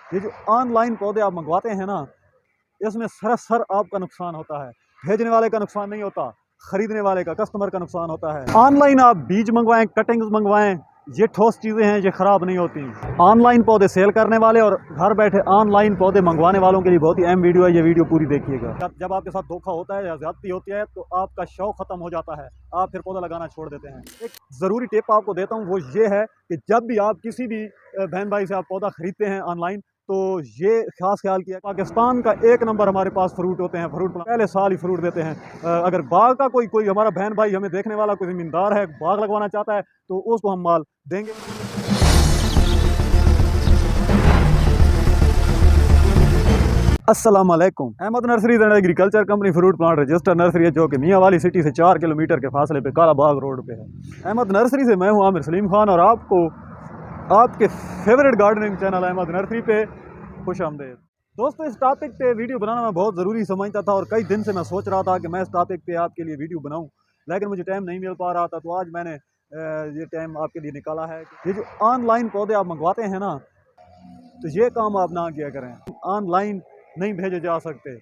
ये जो ऑनलाइन पौधे आप मंगवाते हैं ना, इसमें सरासर आपका नुकसान होता है। भेजने वाले का नुकसान नहीं होता, खरीदने वाले का, कस्टमर का नुकसान होता है। ऑनलाइन आप बीज मंगवाएं, कटिंग्स मंगवाएं, ये ठोस चीज़ें हैं, ये ख़राब नहीं होती। ऑनलाइन पौधे सेल करने वाले और घर बैठे ऑनलाइन पौधे मंगवाने वालों के लिए बहुत ही अहम वीडियो है, ये वीडियो पूरी देखिएगा। जब आपके साथ धोखा होता है या ज़्यादती होती है तो आपका शौक ख़त्म हो जाता है, आप फिर पौधा लगाना छोड़ देते हैं। एक ज़रूरी टिप आपको देता हूँ, वो ये है कि जब भी आप किसी भी बहन भाई से आप पौधा ख़रीदते हैं ऑनलाइन, तो ये खास ख्याल किया, पाकिस्तान का एक नंबर हमारे पास फ्रूट होते हैं, फ्रूट पहले साल ही फ्रूट देते हैं। अगर बाग का कोई हमारा बहन भाई हमें देखने वाला कोई ज़मींदार है, बाग लगवाना चाहता है, तो उसको हम माल देंगे। अस्सलाम वालेकुम। Ahmad nurseries and agriculture company fruit plant register nursery है, जो कि मियाँ वाली सिटी से 4 किलोमीटर के फासले पे काला बाग रोड पे है। अहमद नर्सरी से मैं हूँ आमिर सलीम खान और आपको आपके favourite gardening channel Ahmad nursery पे खुश आमदेद। दोस्तों, इस टॉपिक पे वीडियो बनाना मैं बहुत ज़रूरी समझता था और कई दिन से मैं सोच रहा था कि मैं इस टॉपिक पे आपके लिए वीडियो बनाऊं, लेकिन मुझे टाइम नहीं मिल पा रहा था। तो आज मैंने ये टाइम आपके लिए निकाला है। ये जो ऑनलाइन पौधे आप मंगवाते हैं ना, तो ये काम आप ना किया करें। ऑनलाइन नहीं भेजे जा सकते,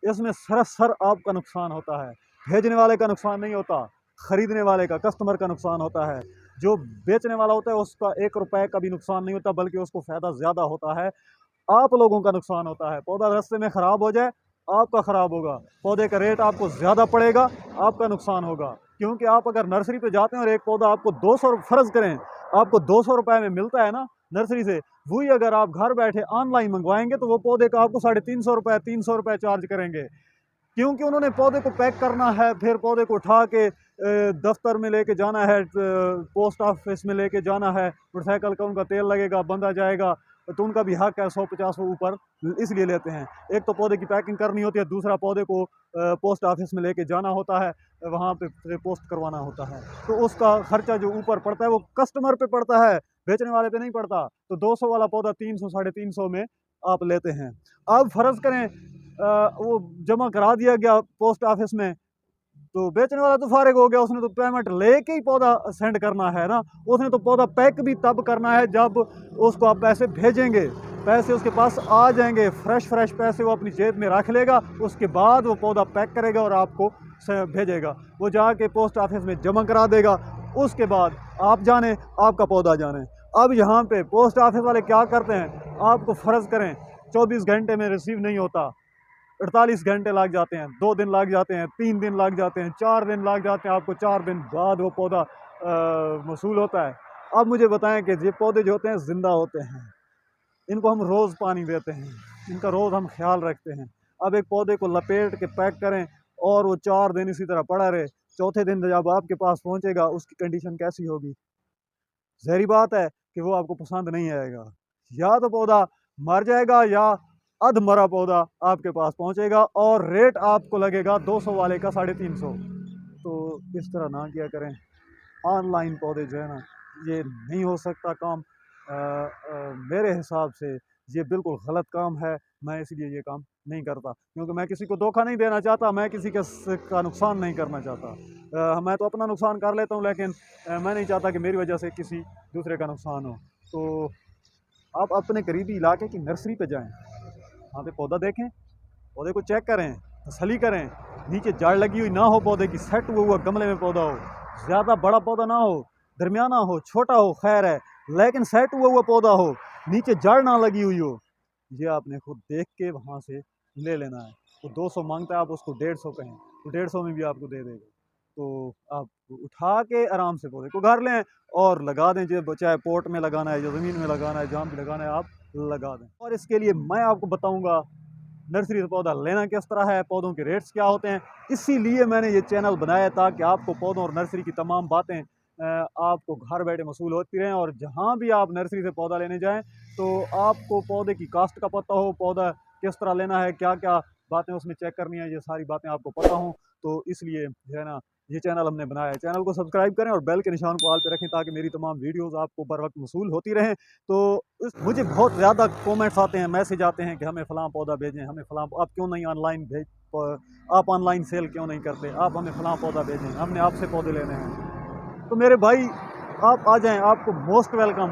इसमें सरासर आपका नुकसान होता है। भेजने वाले का नुकसान नहीं होता, खरीदने वाले का, कस्टमर का नुकसान होता है। जो बेचने वाला होता है उसका 1 रुपए का भी नुकसान नहीं होता, बल्कि उसको फ़ायदा ज़्यादा होता है। आप लोगों का नुकसान होता है। पौधा रास्ते में ख़राब हो जाए, आपका ख़राब होगा, पौधे का रेट आपको ज़्यादा पड़ेगा, आपका नुकसान होगा। क्योंकि आप अगर नर्सरी पे जाते हैं और एक पौधा आपको 200 फ़र्ज़ करें आपको 200 रुपये में मिलता है ना नर्सरी से, वही अगर आप घर बैठे ऑनलाइन मंगवाएंगे तो वो पौधे का आपको 350 रुपये 300 रुपये चार्ज करेंगे। क्योंकि उन्होंने पौधे को पैक करना है, फिर पौधे को उठा के दफ्तर में लेके जाना है, पोस्ट ऑफिस में लेके जाना है, मोटरसाइकिल का उनका तेल लगेगा, बंधा जाएगा, तो उनका भी हक है 150 ऊपर, इसलिए लेते हैं। एक तो पौधे की पैकिंग करनी होती है, दूसरा पौधे को पोस्ट ऑफिस में लेके जाना होता है, वहाँ पे पोस्ट करवाना होता है। तो उसका खर्चा जो ऊपर पड़ता है वो कस्टमर पे पड़ता है, बेचने वाले पे नहीं पड़ता। तो 200 वाला पौधा 300 350 में आप लेते हैं। अब फ़र्ज़ करें वो जमा करा दिया गया पोस्ट ऑफिस में, तो बेचने वाला तो फारिग हो गया, उसने तो पेमेंट लेके ही पौधा सेंड करना है ना। उसने तो पौधा पैक भी तब करना है जब उसको आप पैसे भेजेंगे, पैसे उसके पास आ जाएंगे, फ्रेश पैसे वो अपनी जेब में रख लेगा, उसके बाद वो पौधा पैक करेगा और आपको भेजेगा। वो जाके पोस्ट ऑफिस में जमा करा देगा, उसके बाद आप जाने, आपका पौधा जाने। अब यहाँ पे पोस्ट ऑफिस वाले क्या करते हैं, आपको फ़र्ज़ करें 24 घंटे में रिसीव नहीं होता, 48 घंटे लग जाते हैं, 2 दिन लग जाते हैं, 3 दिन लग जाते हैं, 4 दिन लग जाते हैं। आपको 4 दिन बाद वो पौधा मौसूल होता है। अब मुझे बताएं कि ये पौधे जो होते हैं ज़िंदा होते हैं, इनको हम रोज़ पानी देते हैं, इनका रोज़ हम ख्याल रखते हैं। अब एक पौधे को लपेट के पैक करें और वो 4 दिन इसी तरह पड़ा रहे, चौथे दिन जब आपके पास पहुँचेगा उसकी कंडीशन कैसी होगी? ज़ाहिर बात है कि वो आपको पसंद नहीं आएगा। या तो पौधा मर जाएगा या अधमरा पौधा आपके पास पहुंचेगा और रेट आपको लगेगा 200 वाले का 350। तो इस तरह ना किया करें। ऑनलाइन पौधे जो है ना, ये नहीं हो सकता काम। मेरे हिसाब से ये बिल्कुल गलत काम है। मैं इसलिए ये काम नहीं करता, क्योंकि मैं किसी को धोखा नहीं देना चाहता, मैं किसी का नुकसान नहीं करना चाहता। मैं तो अपना नुकसान कर लेता हूँ, लेकिन मैं नहीं चाहता कि मेरी वजह से किसी दूसरे का नुकसान हो। तो आप अपने करीबी इलाके की नर्सरी पे जाएं, वहाँ पे पौधा देखें, पौधे को चेक करें, तसल्ली करें। नीचे जड़ लगी हुई ना हो पौधे की, सेट हुआ गमले में पौधा हो, ज़्यादा बड़ा पौधा ना हो, दरमियाना हो, छोटा हो, खैर है, लेकिन सेट हुआ पौधा हो, नीचे जड़ ना लगी हुई हो। ये आपने खुद देख के वहाँ से ले लेना है। तो 200 मांगता है, आप उसको 150 कहें तो 150 में भी आपको दे देगा। तो आप उठा के आराम से पौधे को घर लें और लगा दें, जो चाहे पोट में लगाना है, जो ज़मीन में लगाना है, जहाँ भी लगाना है आप लगा दें। और इसके लिए मैं आपको बताऊंगा नर्सरी से पौधा लेना किस तरह है, पौधों के रेट्स क्या होते हैं। इसीलिए मैंने ये चैनल बनाया था कि आपको पौधों और नर्सरी की तमाम बातें आपको घर बैठे मसूल होती रहें। और जहाँ भी आप नर्सरी से पौधा लेने जाएं तो आपको पौधे की कास्ट का पता हो, पौधा किस तरह लेना है, क्या क्या बातें उसमें चेक करनी है, ये सारी बातें आपको पता हों। तो इसलिए जो है ना, ये चैनल हमने बनाया है। चैनल को सब्सक्राइब करें और बेल के निशान को आल पे रखें, ताकि मेरी तमाम वीडियोस आपको बर वक्त मसूल होती रहें। तो मुझे बहुत ज़्यादा कमेंट्स आते हैं, मैसेज आते हैं कि हमें फ़लाँ पौधा भेजें, हमें फ़लाँ, आप क्यों नहीं ऑनलाइन आप ऑनलाइन सेल क्यों नहीं करते, आप हमें फ़लाँ पौधा भेजें, हमने आपसे पौधे लेने हैं। तो मेरे भाई आप आ जाएँ, आपको मोस्ट वेलकम।